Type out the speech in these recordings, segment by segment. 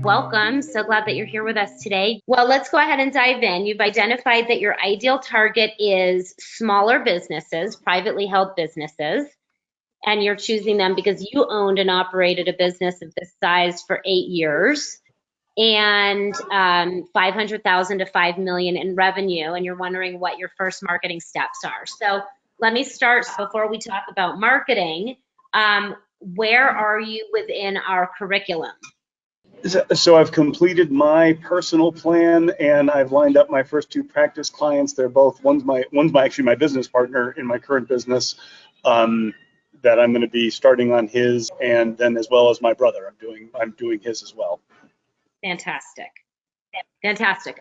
Welcome. So glad that you're here with us today. Well, let's go ahead and dive in. You've identified that your ideal target is smaller businesses, privately held businesses, and you're choosing them because you owned and operated a business of this size for 8 years and 500,000 to 5 million in revenue, and you're wondering what your first marketing steps are. So let me start before we talk about marketing. Where are you within our curriculum? So I've completed my personal plan, and I've lined up my first 2 practice clients. They're both one's actually my business partner in my current business that I'm going to be starting on his, and then as well as my brother, I'm doing his as well. Fantastic.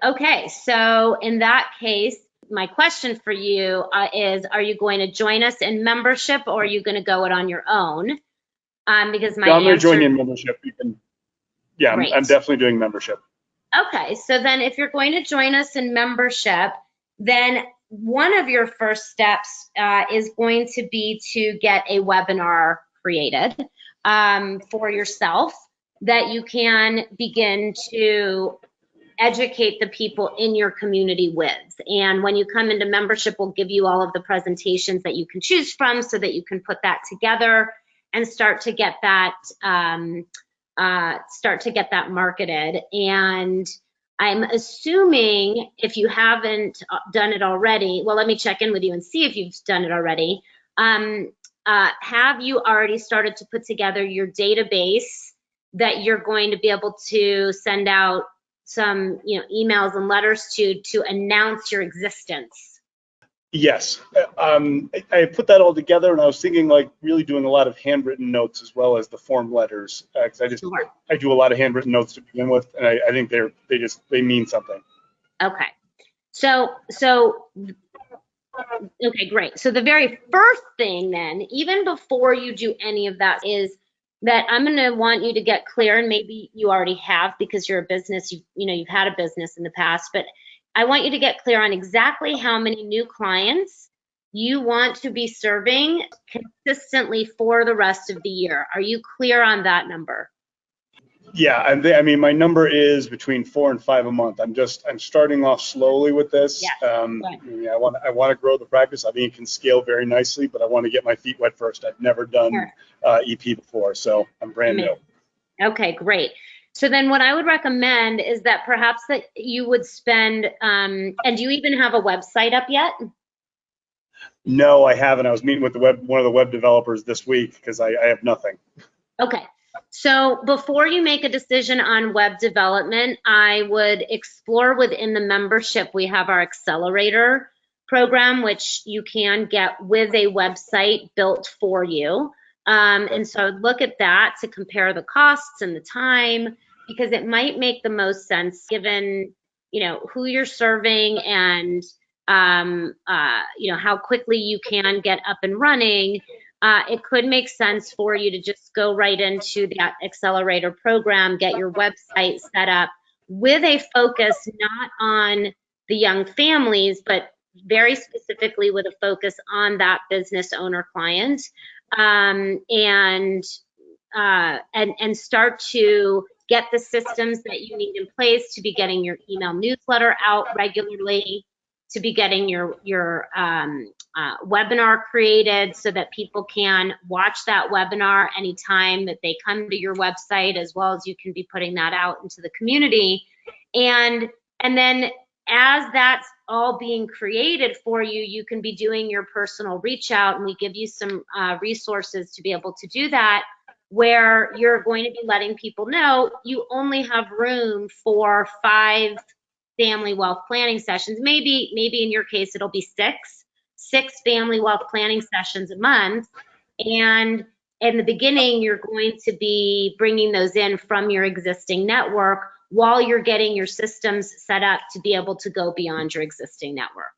Okay, so in that case, my question for you is: are you going to join us in membership, or are you going to go it on your own? Because my I'm going to join you in membership. Yeah, I'm definitely doing membership. Okay, so then if you're going to join us in membership, then one of your first steps is going to be to get a webinar created for yourself that you can begin to educate the people in your community with. And when you come into membership, we'll give you all of the presentations that you can choose from so that you can put that together and start to get that marketed. And I'm assuming if you haven't done it already, well, let me check in with you and see if you've done it already. Have you already started to put together your database that you're going to be able to send out some, emails and letters to announce your existence? Yes, I put that all together, and I was thinking like really doing a lot of handwritten notes as well as the form letters, because I do a lot of handwritten notes to begin with, and I think they mean something. Okay, so okay, great. So the very first thing then, even before you do any of that, is that I'm going to want you to get clear, and maybe you already have because you're a business, you've had a business in the past, but I want you to get clear on exactly how many new clients you want to be serving consistently for the rest of the year. Are you clear on that number? Yeah, I mean, my number is between 4 and 5 a month. I'm starting off slowly with this. Yes. I want to grow the practice. I think it can scale very nicely, but I want to get my feet wet first. I've never done EP before, so I'm brand new. Okay, great. So then what I would recommend is that perhaps that you would spend, and do you even have a website up yet? No, I haven't. I was meeting with one of the web developers this week because I have nothing. Okay. So before you make a decision on web development, I would explore within the membership. We have our accelerator program, which you can get with a website built for you. And so look at that to compare the costs and the time, because it might make the most sense given, who you're serving and, how quickly you can get up and running. It could make sense for you to just go right into that accelerator program, get your website set up with a focus not on the young families, but very specifically with a focus on that business owner client. And start to get the systems that you need in place to be getting your email newsletter out regularly, to be getting your webinar created so that people can watch that webinar anytime that they come to your website, as well as you can be putting that out into the community. And then as that's all being created for you, you can be doing your personal reach out, and we give you some resources to be able to do that, where you're going to be letting people know you only have room for 5 family wealth planning sessions. Maybe in your case, it'll be 6 family wealth planning sessions a month. And in the beginning, you're going to be bringing those in from your existing network while you're getting your systems set up to be able to go beyond your existing network.